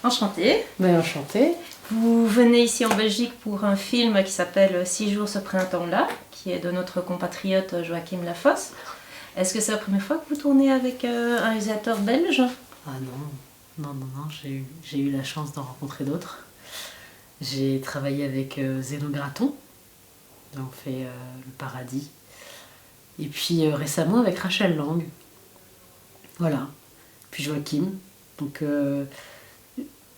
Enchantée. Mais enchantée. Vous venez ici en Belgique pour un film qui s'appelle 6 jours ce printemps-là, qui est de notre compatriote Joachim Lafosse. Est-ce que c'est la première fois que vous tournez avec un réalisateur belge? Ah non, j'ai eu la chance d'en rencontrer d'autres. J'ai travaillé avec Zéno Graton, on fait Le Paradis. Et puis récemment avec Rachel Lang. Voilà. Puis Joachim. Donc,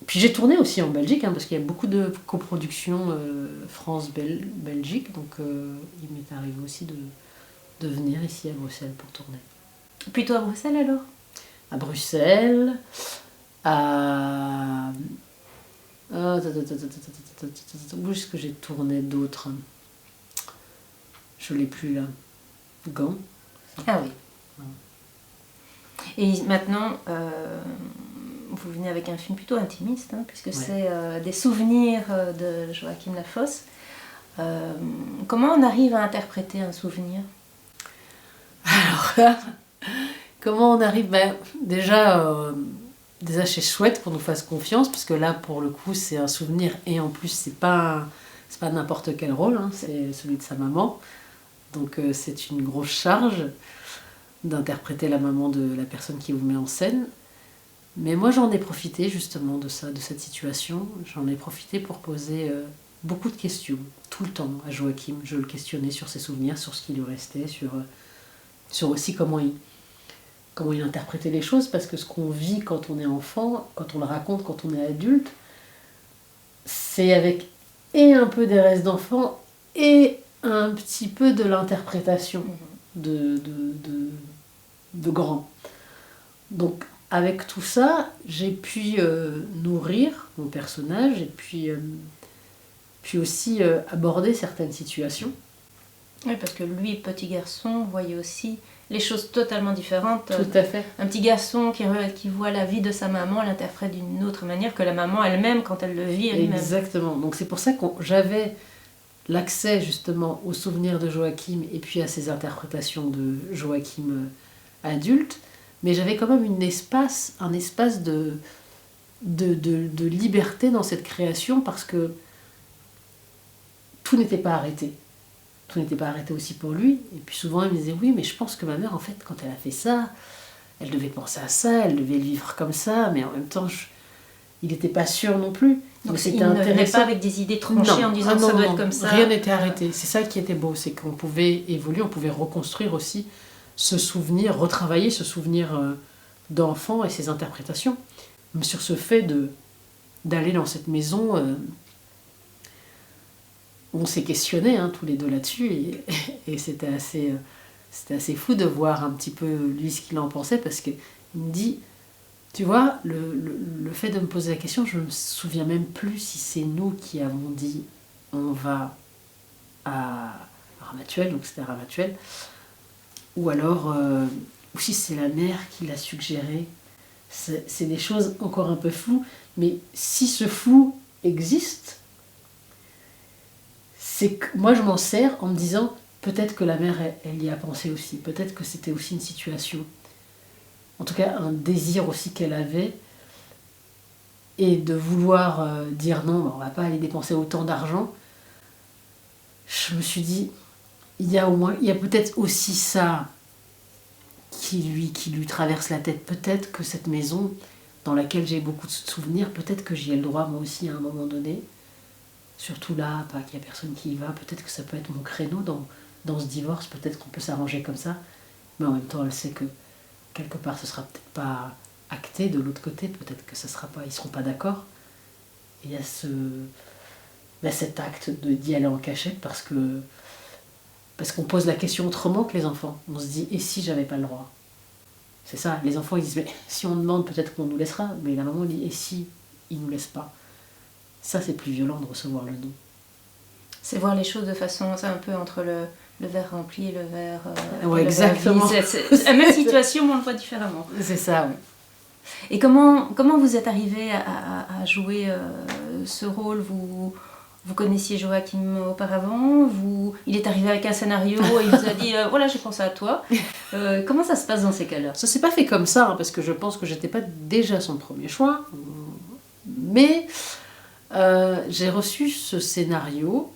puis j'ai tourné aussi en Belgique, parce qu'il y a beaucoup de coproductions France-Belgique. Donc il m'est arrivé aussi de venir ici à Bruxelles pour tourner. Plutôt à Bruxelles alors? À Bruxelles, à... Où est-ce que j'ai tourné d'autres? Je ne l'ai plus là. Gand. Ah oui. Et maintenant, vous venez avec un film plutôt intimiste, puisque c'est des souvenirs de Joachim Lafosse. Comment on arrive à interpréter un souvenir? Alors là, comment on arrive? Déjà, c'est chouette qu'on nous fasse confiance, parce que là, pour le coup, c'est un souvenir, et en plus, c'est pas n'importe quel rôle, c'est celui de sa maman. Donc c'est une grosse charge d'interpréter la maman de la personne qui vous met en scène. Mais moi, j'en ai profité justement de ça, de cette situation. J'en ai profité pour poser beaucoup de questions, tout le temps, à Joachim. Je le questionnais sur ses souvenirs, sur ce qui lui restait, sur aussi comment il interprétait les choses, parce que ce qu'on vit quand on est enfant, quand on le raconte quand on est adulte, c'est avec et un peu des restes d'enfant et un petit peu de l'interprétation de grand. Donc avec tout ça, j'ai pu nourrir mon personnage et puis aussi aborder certaines situations. Oui, parce que lui, petit garçon, voyait aussi les choses totalement différentes. Tout à fait. Un petit garçon qui voit la vie de sa maman l'interprète d'une autre manière que la maman elle-même quand elle le vit elle-même. Exactement. Donc c'est pour ça que j'avais l'accès justement aux souvenirs de Joachim et puis à ses interprétations de Joachim adulte, mais j'avais quand même un espace de liberté dans cette création, parce que tout n'était pas arrêté. Tout n'était pas arrêté aussi pour lui. Et puis souvent il me disait oui, mais je pense que ma mère, en fait, quand elle a fait ça, elle devait penser à ça, elle devait le vivre comme ça, mais en même temps il n'était pas sûr non plus. Donc il ne venait pas avec des idées tranchées en disant ça doit être comme ça. Rien n'était arrêté. C'est ça qui était beau, c'est qu'on pouvait évoluer, on pouvait reconstruire aussi ce souvenir, retravailler ce souvenir d'enfant et ses interprétations. Mais sur ce fait d'aller dans cette maison, on s'est questionnés tous les deux là-dessus, et c'était assez fou de voir un petit peu lui ce qu'il en pensait, parce qu'il me dit, tu vois, le fait de me poser la question, je ne me souviens même plus si c'est nous qui avons dit on va à Ramatuelle, donc c'était à Ramatuelle, ou alors ou si c'est la mère qui l'a suggéré. C'est des choses encore un peu floues, mais si ce flou existe, c'est que moi je m'en sers en me disant peut-être que la mère elle y a pensé aussi, peut-être que c'était aussi une situation, en tout cas un désir aussi qu'elle avait, et de vouloir dire non, on va pas aller dépenser autant d'argent. Je me suis dit il y a peut-être aussi ça qui lui traverse la tête. Peut-être que cette maison dans laquelle j'ai beaucoup de souvenirs, peut-être que j'y ai le droit moi aussi à un moment donné. Surtout là, pas qu'il n'y a personne qui y va, peut-être que ça peut être mon créneau dans ce divorce, peut-être qu'on peut s'arranger comme ça. Mais en même temps, elle sait que quelque part ce sera peut-être pas acté de l'autre côté, peut-être que ça sera pas, ils seront pas d'accord. Et il y a cet acte d'y aller en cachette, parce qu'on pose la question autrement que les enfants. On se dit, et si j'avais pas le droit? C'est ça, les enfants ils disent, mais si on demande, peut-être qu'on nous laissera, mais la maman dit, et si ils nous laissent pas? Ça, c'est plus violent de recevoir le non. C'est voir les choses de façon, c'est un peu entre le verre rempli et le verre... ouais, exactement. C'est la même situation, mais on le voit différemment. C'est ça, oui. Et comment vous êtes arrivé à jouer ce rôle? Vous connaissiez Joachim auparavant? Il est arrivé avec un scénario et il vous a dit voilà, j'ai pensé à toi. Comment ça se passe dans ces cas-là? Ça s'est pas fait comme ça, parce que je pense que j'étais pas déjà son premier choix. Mais j'ai reçu ce scénario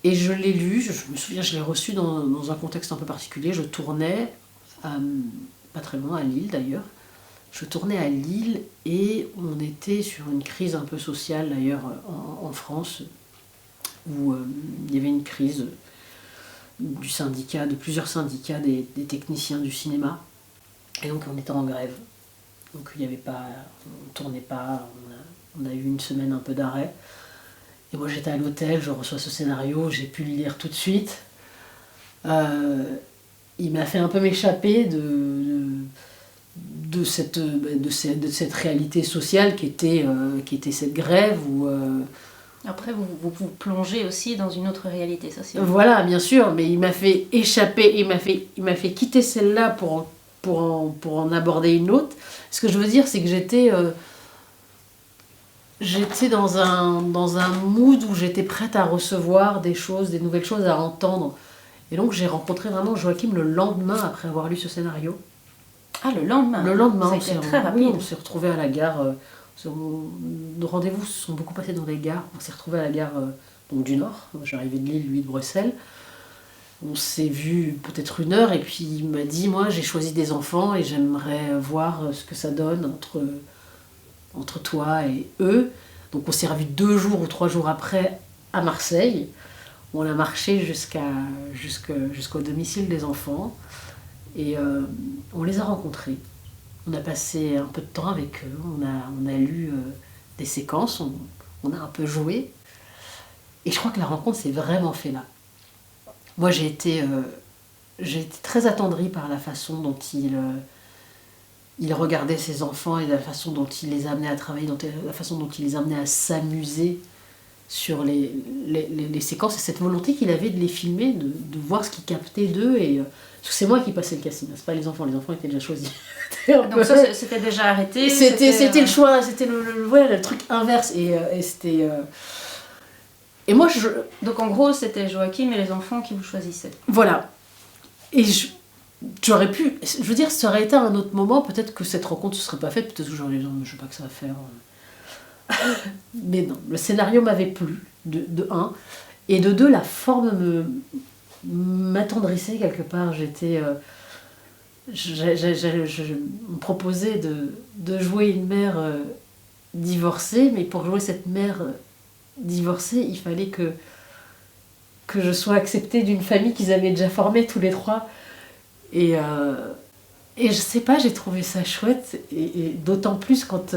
et je l'ai lu, je me souviens, je l'ai reçu dans un contexte un peu particulier. Je tournais, pas très loin, à Lille d'ailleurs. Je tournais à Lille et on était sur une crise un peu sociale d'ailleurs en France, où il y avait une crise du syndicat, de plusieurs syndicats des techniciens du cinéma. Et donc on était en grève. Donc il y avait pas, on tournait pas, on a eu une semaine un peu d'arrêt. Et moi j'étais à l'hôtel, je reçois ce scénario, j'ai pu le lire tout de suite. Il m'a fait un peu m'échapper de cette réalité sociale qui était cette grève. Après, vous plongez aussi dans une autre réalité sociale. Voilà, bien sûr, mais il m'a fait échapper, il m'a fait quitter celle-là pour en aborder une autre. Ce que je veux dire, c'est que j'étais dans un mood où j'étais prête à recevoir des choses, des nouvelles choses à entendre. Et donc j'ai rencontré vraiment Joachim le lendemain après avoir lu ce scénario. Ah, le lendemain. Le lendemain, ça a été très rapide. Oui, on s'est retrouvés à la gare. Nos rendez-vous se sont beaucoup passés dans les gares. On s'est retrouvés à la gare donc du Nord. J'arrivais de Lille, lui de Bruxelles. On s'est vu peut-être 1 heure et puis il m'a dit, moi j'ai choisi des enfants et j'aimerais voir ce que ça donne entre toi et eux. Donc on s'est revus 2 jours ou 3 jours après à Marseille. On a marché jusqu'au domicile des enfants et on les a rencontrés. On a passé un peu de temps avec eux, on a lu des séquences, on a un peu joué. Et je crois que la rencontre s'est vraiment faite là. Moi j'ai été très attendrie par la façon dont il regardait ses enfants et la façon dont il les amenait à travailler, la façon dont il les amenait à s'amuser sur les séquences et cette volonté qu'il avait de les filmer, de voir ce qu'il captait d'eux. Parce que c'est moi qui passais le casting, c'est pas les enfants étaient déjà choisis. Donc ça c'était déjà arrêté. C'était le choix, c'était le truc inverse et c'était. Et moi Donc en gros c'était Joachim et les enfants qui vous choisissaient. Voilà. Et j'aurais pu, je veux dire, ça aurait été à un autre moment, peut-être que cette rencontre ne serait pas faite, peut-être que j'aurais dit non, mais je sais pas que ça va faire. Mais non, le scénario m'avait plu, de un, et de 2, la forme m'attendrissait quelque part. Je me proposais de jouer une mère divorcée, mais pour jouer cette mère divorcée, il fallait que je sois acceptée d'une famille qu'ils avaient déjà formée tous les 3. Et je sais pas, j'ai trouvé ça chouette, et d'autant plus quand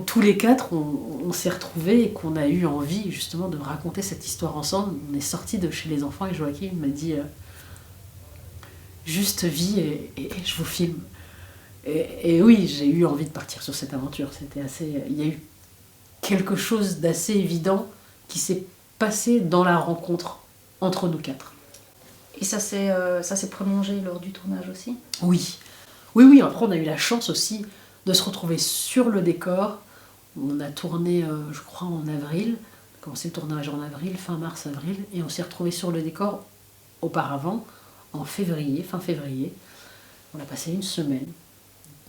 tous les 4 on s'est retrouvés et qu'on a eu envie justement de raconter cette histoire ensemble. On est sortis de chez les enfants et Joachim m'a dit juste vis et je vous filme. Et oui, j'ai eu envie de partir sur cette aventure. Il y a eu quelque chose d'assez évident qui s'est passé dans la rencontre entre nous 4. Et ça s'est prolongé lors du tournage aussi ? Oui. Oui, après on a eu la chance aussi de se retrouver sur le décor. On a tourné, je crois, en avril. On a commencé le tournage en avril, fin mars-avril. Et on s'est retrouvé sur le décor auparavant, en février, fin février. On a passé 1 semaine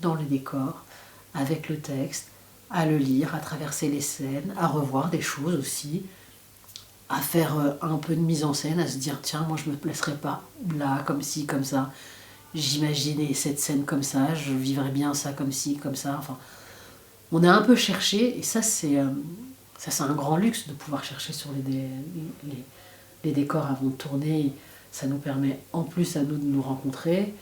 dans le décor, avec le texte, à le lire, à traverser les scènes, à revoir des choses aussi, à faire un peu de mise en scène, à se dire tiens, moi je me placerais pas là, comme ci, comme ça. J'imaginais cette scène comme ça, je vivrais bien ça comme ci, comme ça. Enfin, on a un peu cherché, et ça c'est un grand luxe de pouvoir chercher sur les décors avant de tourner. Ça nous permet en plus à nous de nous rencontrer,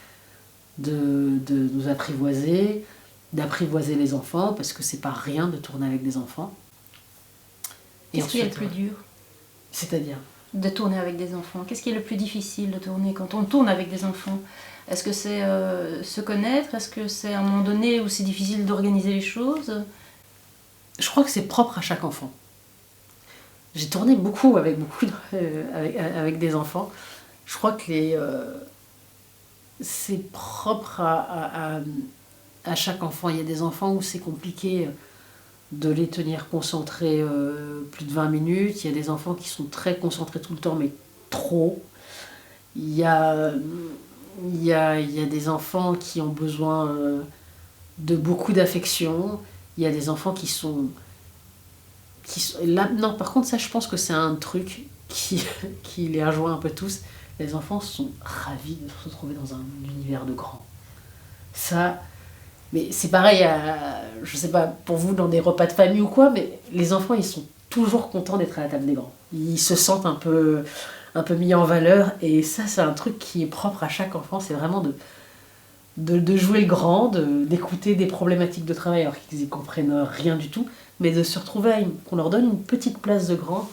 de nous apprivoiser, d'apprivoiser les enfants, parce que c'est pas rien de tourner avec des enfants. Qu'est-ce qui est le plus dur ? C'est-à-dire ? De tourner avec des enfants. Qu'est-ce qui est le plus difficile de tourner quand on tourne avec des enfants ? Est-ce que c'est se connaître ? Est-ce que c'est à un moment donné où c'est difficile d'organiser les choses ? Je crois que c'est propre à chaque enfant. J'ai tourné beaucoup avec des enfants. Je crois que c'est propre à chaque enfant. Il y a des enfants où c'est compliqué de les tenir concentrés plus de 20 minutes. Il y a des enfants qui sont très concentrés tout le temps, mais trop. Il y a des enfants qui ont besoin de beaucoup d'affection. il y a des enfants qui sont là, non, par contre, ça, je pense que c'est un truc qui les rejoint un peu tous. Les enfants sont ravis de se retrouver dans un univers de grands. Ça, mais c'est pareil, je sais pas, pour vous, dans des repas de famille ou quoi, mais les enfants, ils sont toujours contents d'être à la table des grands. Ils se sentent un peu mis en valeur, et ça, c'est un truc qui est propre à chaque enfant, c'est vraiment de jouer le grand, d'écouter des problématiques de travail alors qu'ils y comprennent rien du tout, mais de se retrouver qu'on leur donne une petite place de grand.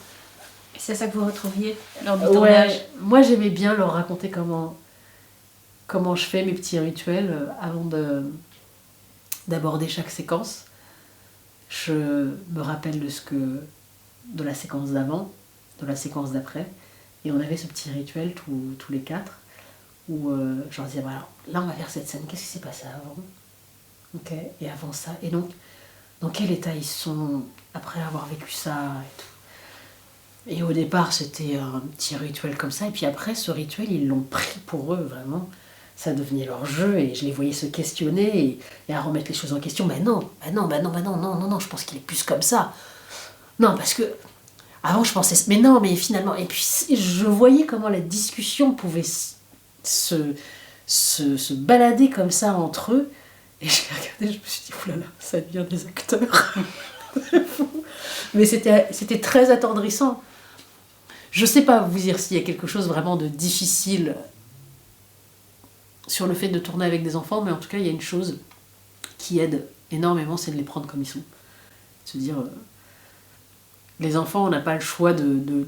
C'est ça que vous retrouviez lors du tournage? Ouais, moi j'aimais bien leur raconter comment je fais mes petits rituels avant d'aborder chaque séquence. Je me rappelle de la séquence d'avant, de la séquence d'après, et on avait ce petit rituel tous les quatre, où je leur disais, voilà, là on va faire cette scène, qu'est-ce qui s'est passé avant? Ok, et avant ça, et donc, dans quel état ils sont après avoir vécu ça et tout. Et au départ, c'était un petit rituel comme ça, et puis après, ce rituel, ils l'ont pris pour eux, vraiment. Ça devenait leur jeu, et je les voyais se questionner et à remettre les choses en question. Mais non, non, je pense qu'il est plus comme ça. Non, parce que avant, je pensais, mais non, mais finalement. Et puis, je voyais comment la discussion pouvait se balader comme ça entre eux. Et je les regardais, je me suis dit, oulala, ça devient des acteurs. Mais c'était très attendrissant. Je sais pas vous dire s'il y a quelque chose vraiment de difficile sur le fait de tourner avec des enfants, mais en tout cas, il y a une chose qui aide énormément, c'est de les prendre comme ils sont. Se dire, les enfants, on n'a pas le choix de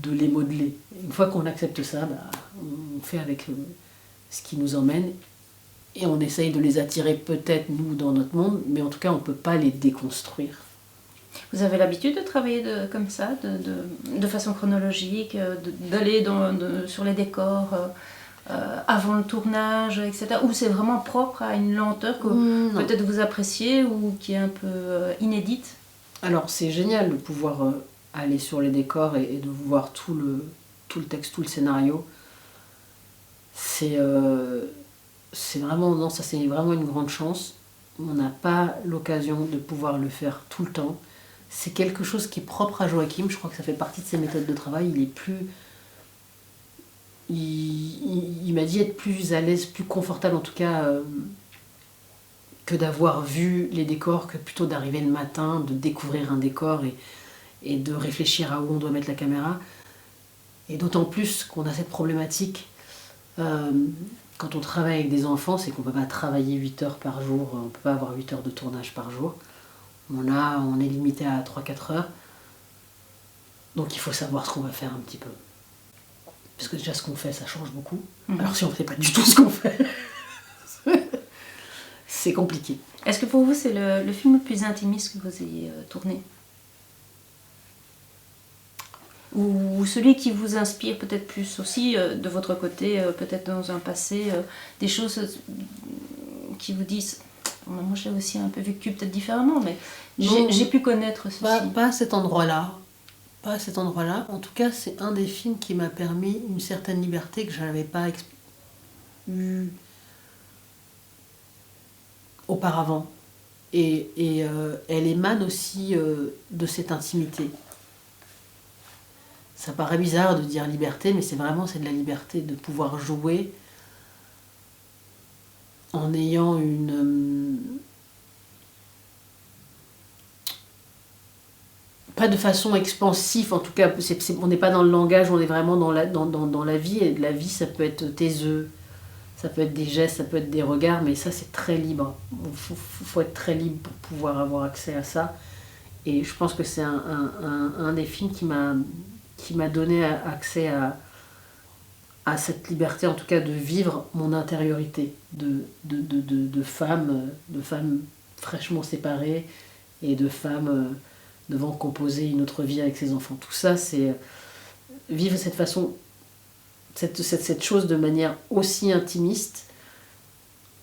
les modeler. Une fois qu'on accepte ça, on fait avec ce qui nous emmène, et on essaye de les attirer peut-être, nous, dans notre monde, mais en tout cas, on ne peut pas les déconstruire. Vous avez l'habitude de travailler comme ça, de façon chronologique, d'aller sur les décors avant le tournage, etc. Ou c'est vraiment propre à une lenteur que peut-être vous appréciez ou qui est un peu inédite? Alors, c'est génial de pouvoir aller sur les décors et de voir tout le texte, tout le scénario. C'est vraiment, non, ça c'est vraiment une grande chance. On n'a pas l'occasion de pouvoir le faire tout le temps. C'est quelque chose qui est propre à Joachim, je crois que ça fait partie de ses méthodes de travail. Il m'a dit être plus à l'aise, plus confortable en tout cas, que d'avoir vu les décors, que plutôt d'arriver le matin, de découvrir un décor et de réfléchir à où on doit mettre la caméra. Et d'autant plus qu'on a cette problématique, quand on travaille avec des enfants, c'est qu'on ne peut pas travailler 8 heures par jour, on ne peut pas avoir 8 heures de tournage par jour. On est limité à 3-4 heures. Donc il faut savoir ce qu'on va faire un petit peu. Parce que déjà ce qu'on fait, ça change beaucoup. Alors si on ne fait pas du tout ce qu'on fait, c'est compliqué. Est-ce que pour vous c'est le film le plus intimiste que vous ayez tourné? Ou celui qui vous inspire peut-être plus aussi de votre côté, peut-être dans un passé, des choses qui vous disent... Moi, je l'ai aussi un peu vécu peut-être différemment, mais j'ai pu connaître ceci. Pas à cet endroit-là. Pas à cet endroit-là. En tout cas, c'est un des films qui m'a permis une certaine liberté que je n'avais pas eue auparavant. Et elle émane aussi de cette intimité. Ça paraît bizarre de dire liberté, mais c'est de la liberté de pouvoir jouer en ayant pas de façon expansive, en tout cas, on n'est pas dans le langage, on est vraiment dans la vie, et la vie, ça peut être tes œufs, ça peut être des gestes, ça peut être des regards, mais ça, c'est très libre. Il faut être très libre pour pouvoir avoir accès à ça. Et je pense que c'est un des films qui m'a donné accès à cette liberté, en tout cas de vivre mon intériorité de femme fraîchement séparée et de femme devant composer une autre vie avec ses enfants. Tout ça, c'est vivre cette façon, cette chose de manière aussi intimiste.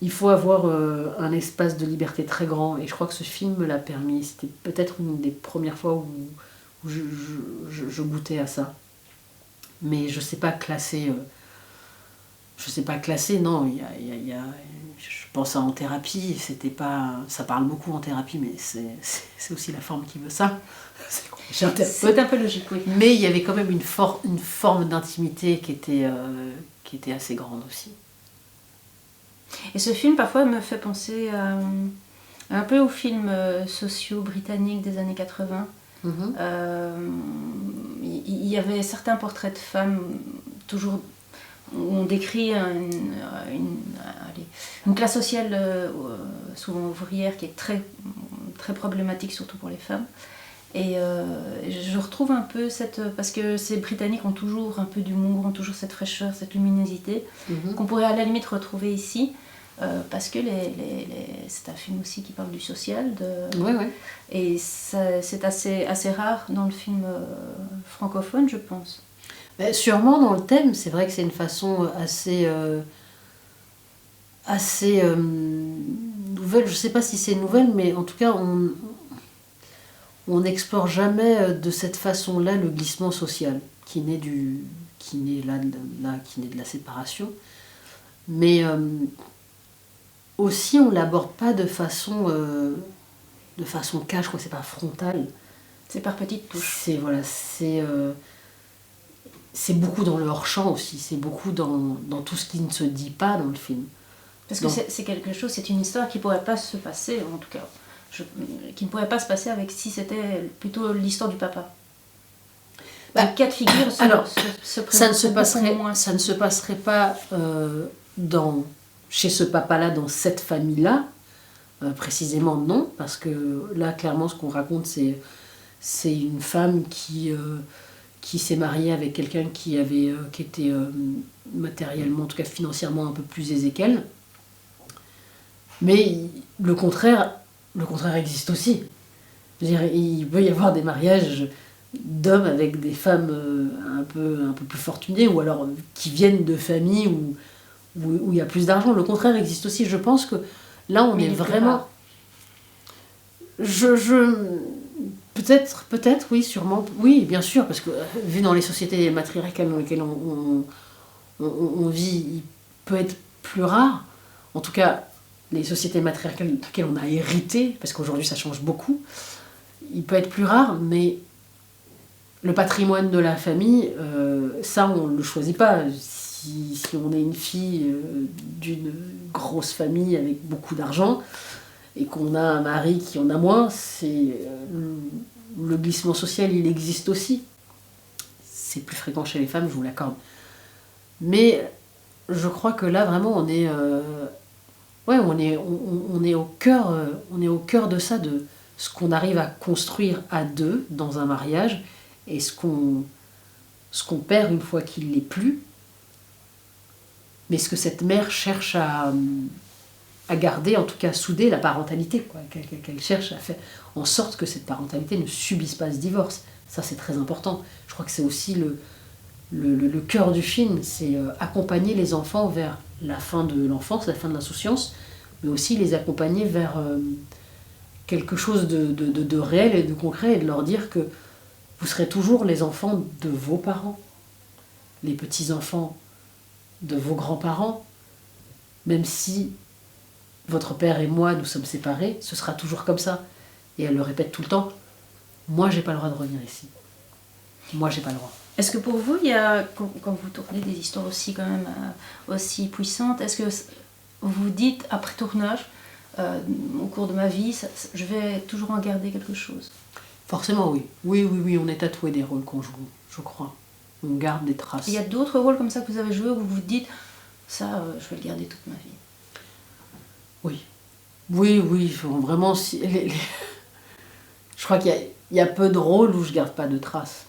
Il faut avoir un espace de liberté très grand, et je crois que ce film me l'a permis. C'était peut-être une des premières fois où je goûtais à ça. Mais je ne sais pas classer je sais pas classer, non, je pense à En thérapie, c'était pas, ça parle beaucoup en thérapie, mais c'est aussi la forme qui veut ça. C'est un peu logique, oui. Mais il y avait quand même une forme d'intimité qui était assez grande aussi. Et ce film, parfois, me fait penser un peu aux films sociaux britanniques des années 80. Il y avait certains portraits de femmes, toujours, où on décrit une classe sociale, souvent ouvrière, qui est très, très problématique, surtout pour les femmes. Et je retrouve un peu parce que ces Britanniques ont toujours un peu d'humour, ont toujours cette fraîcheur, cette luminosité, qu'on pourrait à la limite retrouver ici, parce que c'est un film aussi qui parle du social. Ouais. Et c'est assez rare dans le film francophone, je pense. Mais sûrement dans le thème, c'est vrai que c'est une façon assez nouvelle. Je sais pas si c'est nouvelle, mais en tout cas, on n'explore jamais de cette façon-là le glissement social qui naît de la séparation. Mais aussi, on l'aborde pas de façon cash, je crois que c'est pas frontal. C'est par petites touches. C'est beaucoup dans le hors-champ aussi, c'est beaucoup dans tout ce qui ne se dit pas dans le film. Parce que c'est quelque chose, c'est une histoire qui pourrait pas se passer, en tout cas. Qui ne pourrait pas se passer si c'était plutôt l'histoire du papa. Le cas de figure ça ne se passerait pas chez ce papa-là, dans cette famille-là, précisément non, parce que là, clairement, ce qu'on raconte, c'est une femme qui s'est mariée avec quelqu'un qui était matériellement, en tout cas financièrement, un peu plus aisé qu'elle. Mais le contraire existe aussi. Je veux dire, il peut y avoir des mariages d'hommes avec des femmes un peu plus fortunées, ou alors qui viennent de familles où il y a plus d'argent. Le contraire existe aussi. Je pense que là, on est vraiment... Peut-être, oui, sûrement. Oui, bien sûr, parce que vu dans les sociétés matriarcales dans lesquelles on vit, il peut être plus rare. En tout cas, les sociétés matriarcales desquelles on a hérité, parce qu'aujourd'hui ça change beaucoup, il peut être plus rare, mais le patrimoine de la famille, ça on ne le choisit pas. Si on est une fille d'une grosse famille avec beaucoup d'argent, et qu'on a un mari qui en a moins, le glissement social, il existe aussi. C'est plus fréquent chez les femmes, je vous l'accorde. Mais je crois que là, vraiment, on est au cœur de ça, de ce qu'on arrive à construire à deux dans un mariage, et ce qu'on perd une fois qu'il l'est plus, mais ce que cette mère cherche à garder, en tout cas souder la parentalité, quoi. Qu'elle cherche à faire en sorte que cette parentalité ne subisse pas ce divorce. Ça, c'est très important. Je crois que c'est aussi le cœur du film, c'est accompagner les enfants vers la fin de l'enfance, la fin de l'insouciance, mais aussi les accompagner vers quelque chose de réel et de concret, et de leur dire que vous serez toujours les enfants de vos parents, les petits-enfants de vos grands-parents, même si votre père et moi, nous sommes séparés, ce sera toujours comme ça. Et elle le répète tout le temps, moi j'ai pas le droit de revenir ici. Moi j'ai pas le droit. Est-ce que pour vous, il y a, quand vous tournez des histoires aussi quand même aussi puissantes, est-ce que vous dites après tournage, au cours de ma vie, je vais toujours en garder quelque chose? Forcément oui. Oui, on est tatoué des rôles qu'on joue, je crois. On garde des traces. Il y a d'autres rôles comme ça que vous avez joués où vous vous dites, ça je vais le garder toute ma vie? Oui, vraiment, je crois qu'il y a peu de rôles où je garde pas de traces.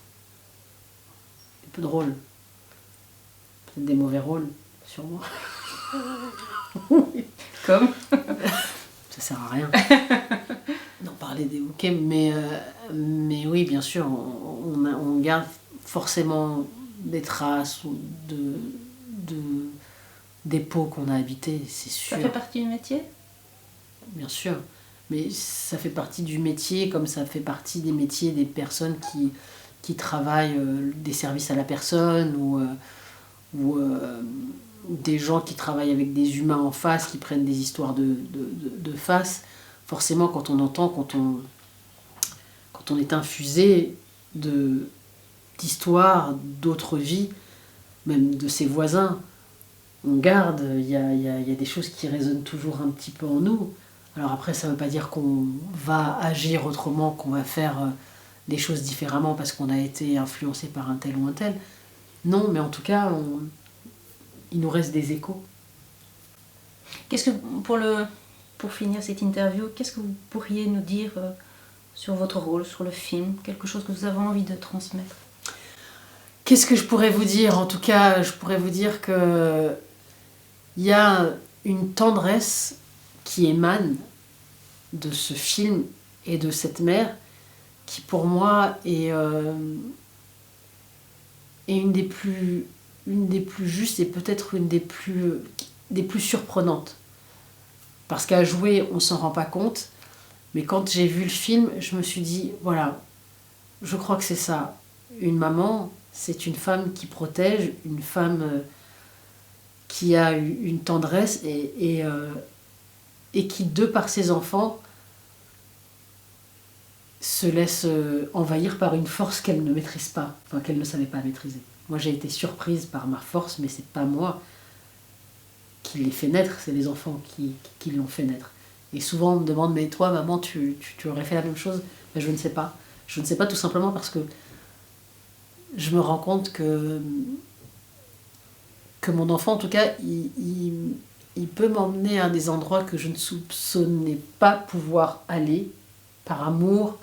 Il y a peu de rôles. Peut-être des mauvais rôles, sûrement. Comme ça sert à rien d'en parler des bouquets, mais oui, bien sûr, on garde forcément des traces ou des pots qu'on a habités, c'est sûr. Ça fait partie du métier? Bien sûr, mais ça fait partie du métier, comme ça fait partie des métiers des personnes qui travaillent des services à la personne, ou des gens qui travaillent avec des humains en face, qui prennent des histoires de face. Forcément, quand on entend, quand on est infusé d'histoires, d'autres vies, même de ses voisins, on garde, il y a des choses qui résonnent toujours un petit peu en nous. Alors après, ça ne veut pas dire qu'on va agir autrement, qu'on va faire des choses différemment parce qu'on a été influencé par un tel ou un tel. Non, mais en tout cas, il nous reste des échos. Qu'est-ce que, pour finir cette interview, qu'est-ce que vous pourriez nous dire sur votre rôle, sur le film, quelque chose que vous avez envie de transmettre? Qu'est-ce que je pourrais vous dire? En tout cas, je pourrais vous dire que il y a une tendresse qui émane de ce film et de cette mère qui, pour moi, est une des plus justes et peut-être une des plus surprenantes. Parce qu'à jouer, on ne s'en rend pas compte. Mais quand j'ai vu le film, je me suis dit, voilà, je crois que c'est ça. Une maman, c'est une femme qui protège, une femme qui a une tendresse et qui, de par ses enfants, se laisse envahir par une force qu'elle ne maîtrise pas, enfin qu'elle ne savait pas maîtriser. Moi, j'ai été surprise par ma force, mais c'est pas moi qui l'ai fait naître, c'est les enfants qui l'ont fait naître. Et souvent, on me demande, mais toi, maman, tu aurais fait la même chose? Mais je ne sais pas. Je ne sais pas tout simplement parce que je me rends compte que mon enfant, en tout cas, il peut m'emmener à des endroits que je ne soupçonnais pas pouvoir aller, par amour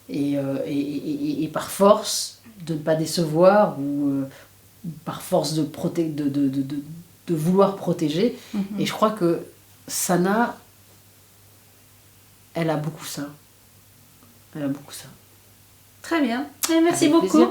et par force de ne pas décevoir ou par force de vouloir protéger. Et je crois que Sana, elle a beaucoup ça. Elle a beaucoup ça. Très bien. Merci Avec beaucoup. plaisir.